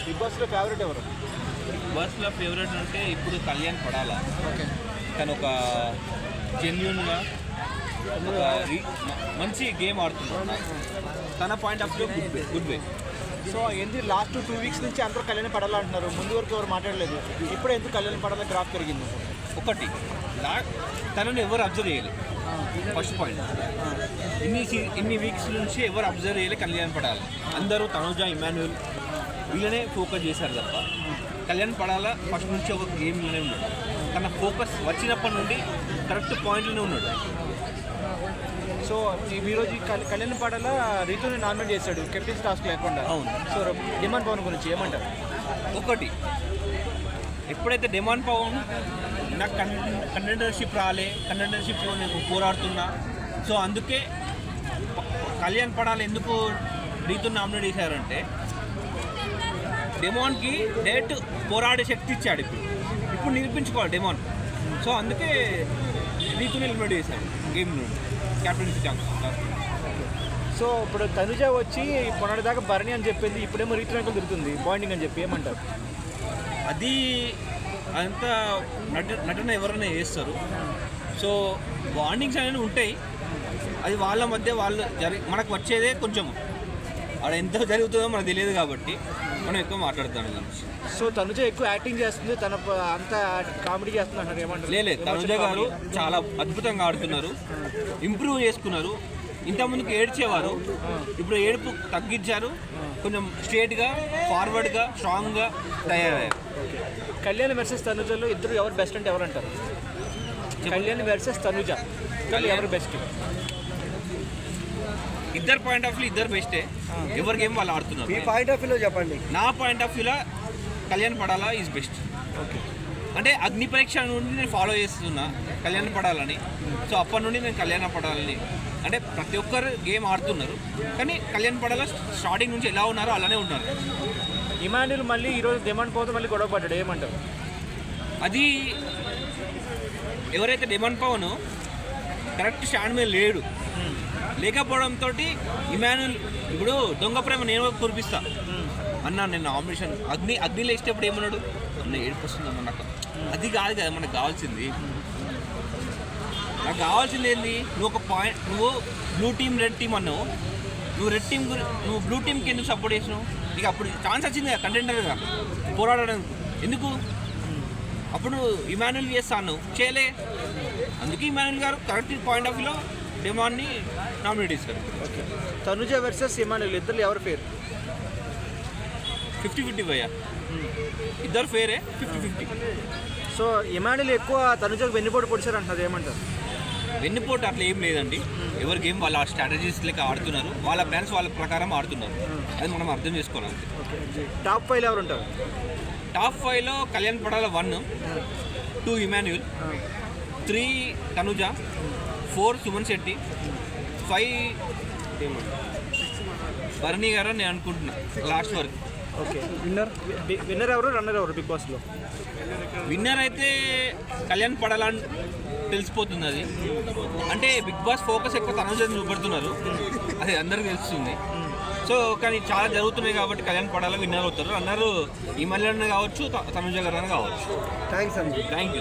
Big బాస్లో favourite ఎవరు? Big బాస్లో ఫేవరెట్ అంటే ఇప్పుడు కళ్యాణ్ పడాలా. ఓకే. తను ఒక జెన్యున్గా మంచి గేమ్ ఆడుతున్నాడు. తన point of view good way. So ఎందుకు లాస్ట్ 2 వీక్స్ నుంచి అందరూ కళ్యాణ్ పడాలంటున్నారు, ముందు వరకు ఎవరు మాట్లాడలేదు, ఇప్పుడు ఎందుకు కళ్యాణ్ పడాల గ్రాఫ్ పెరిగింది? ఒకటి తనను ఎవరు అబ్జర్వ్ చేయలేదు. ఫస్ట్ పాయింట్, ఇన్ని వీక్స్ నుంచి ఎవరు అబ్జర్వ్ చేయలేదు కళ్యాణ్ పడాలి. అందరూ తనుజ, ఇమాన్యుయల్ వీళ్ళనే ఫోకస్ చేశారు తప్ప కళ్యాణ్ పడాల ఫస్ట్ నుంచి ఒక గేమ్లోనే ఉన్నాడు. తన ఫోకస్ వచ్చినప్పటి నుండి కరెక్ట్ పాయింట్లోనే ఉన్నాడు. సో ఈరోజు కళ్యాణ్ పడాల రీతుని నామినేట్ చేశాడు కెప్టెన్స్ టాస్క్ లేకుండా. అవును. సో డిమాండ్ పవన్ గురించి ఏమంటారు? ఒకటి, ఎప్పుడైతే డిమాండ్ పవన్ నాకు కంటెండర్షిప్ కంటెండర్షిప్లో నేను పోరాడుతున్నా, సో అందుకే కళ్యాణ్ పడాల ఎందుకు రీతుని నామినేట్ చేశారంటే డెమాన్కి డైరెక్ట్ పోరాడే శక్తి ఇచ్చాడు. ఇప్పుడు నిరూపించుకోవాలి డెమాన్. సో అందుకే రీతుని ఎలిమినేట్ చేశాడు గేమ్ నుండి క్యాప్టెన్సీ ఛాన్స్. సో ఇప్పుడు తనుజ వచ్చి మొన్నటిదాకా భరణి అని చెప్పింది, ఇప్పుడేమో రీతు వెంకలు తిరుగుతుంది బాండింగ్ అని చెప్పి, ఏమంటారు? అది అంతా నటన ఎవరైనా చేస్తారు. సో బాండింగ్స్ అనేవి ఉంటాయి, అది వాళ్ళ మధ్య వాళ్ళు మనకు వచ్చేదే కొంచెం అక్కడ ఎంత జరుగుతుందో మనకు తెలియదు కాబట్టి మనం ఎక్కువ మాట్లాడుతాం గురించి. సో తనుజ ఎక్కువ యాక్టింగ్ చేస్తుంది, తన అంతా కామెడీ చేస్తుంది అంటారు, ఏమంటారు? లేదు, తనుజ గారు చాలా అద్భుతంగా ఆడుతున్నారు, ఇంప్రూవ్ చేసుకున్నారు. ఇంతకుముందుకు ఏడ్చేవారు, ఇప్పుడు ఏడుపు తగ్గించారు, కొంచెం స్ట్రేట్గా ఫార్వర్డ్గా స్ట్రాంగ్గా తయారయ్యారు. కళ్యాణ్ వర్సెస్ తనుజలో ఇద్దరు ఎవరు బెస్ట్ అంటే ఎవరు అంటారు? కళ్యాణ్ వర్సెస్ తనుజ ఎవరు బెస్ట్? ఇద్దరు పాయింట్ ఆఫ్ వ్యూ ఇద్దరు బెస్టే, ఎవరి గేమ్ వాళ్ళు ఆడుతున్నారు. మీ పాయింట్ ఆఫ్ వ్యూలో చెప్పండి. నా పాయింట్ ఆఫ్ వ్యూలో కళ్యాణ్ పడాలా ఈజ్ బెస్ట్. ఓకే. అంటే అగ్ని పరీక్ష నుండి నేను ఫాలో చేస్తున్నా కళ్యాణ్ పడాలని. సో అప్పటి నుండి నేను కళ్యాణ పడాలని, అంటే ప్రతి ఒక్కరు గేమ్ ఆడుతున్నారు, కానీ కళ్యాణ్ పడాల స్టార్టింగ్ నుంచి ఎలా ఉన్నారో అలానే ఉన్నారు. ఇమాన్యుల్ మళ్ళీ ఈరోజు డిమాండ్ పోతే మళ్ళీ గొడవ పడ్డాడు, ఏమంటారు? అది ఎవరైతే డిమాండ్ పవన్ కరెక్ట్ స్టాండ్ మీద లేడు, లేకపోవడంతో ఇమాన్యుల్ ఇప్పుడు దొంగ ప్రేమ నేను కురిపిస్తా అన్నా, నేను నామినేషన్ అగ్నిలో ఇష్టప్పుడు ఏమన్నాడు, అన్న ఏడుపు వస్తుందన్న నాకు. అది కాదు కదా మనకు కావాల్సింది. నాకు కావాల్సింది ఏంది, నువ్వు ఒక పాయింట్, నువ్వు బ్లూ టీమ్ రెడ్ టీమ్ అన్నావు, నువ్వు బ్లూ టీమ్కి ఎందుకు సపోర్ట్ చేసినావు? నీకు అప్పుడు ఛాన్స్ వచ్చింది కదా కంటెండర్గా పోరాడడానికి, ఎందుకు అప్పుడు ఇమాన్యుల్ చేస్తాను చేయలే? అందుకే ఇమాన్యుల్ గారు కరెక్ట్ పాయింట్ ఆఫ్ వ్యూలో డిమాండ్ని నామినేట్ చేశారు. ఓకే. తనుజ వర్సెస్ ఇమాన్యుల్ ఇద్దరు ఎవరు ఫేర్? 50-50 భయ్యా, ఇద్దరు ఫేరే, 50-50. సో ఇమాన్యుల్ ఎక్కువ తనుజకు వెన్నుపోటు పొడిచారు అంటున్నారు, ఏమంటారు? వెన్నుపోటు అట్లా ఏం లేదండి, ఎవరి గేమ్ వాళ్ళ స్ట్రాటజీస్ లెక్క ఆడుతున్నారు, వాళ్ళ ప్లాన్స్ వాళ్ళ ప్రకారం ఆడుతున్నారు, అది మనం అర్థం చేసుకోవాలి. టాప్ 5 ఎవరు ఉంటారు? టాప్ 5లో కళ్యాణ్ పడాల 1, 2 ఇమాన్యుల్, 3 తనుజ, 4 సుమన్ శెట్టి, 5 భరణి గారు నేను అనుకుంటున్నా లాస్ట్ వరకు. ఓకే. విన్నర్ ఎవరు, రన్నర్ ఎవరు బిగ్ బాస్లో? విన్నర్ అయితే కళ్యాణ్ పడాలని తెలిసిపోతుంది. అది అంటే బిగ్ బాస్ ఫోకస్ ఎక్కువ తనుజ చూపెడుతున్నారు, అది అందరికీ తెలుస్తుంది. సో కానీ చాలా జరుగుతున్నాయి కాబట్టి కళ్యాణ్ పడాల విన్నర్ అవుతారు. రన్నర్ ఈ మల్లన్న కావచ్చు, తనుజ గారు కావచ్చు. థ్యాంక్స్ అండి. Thank you.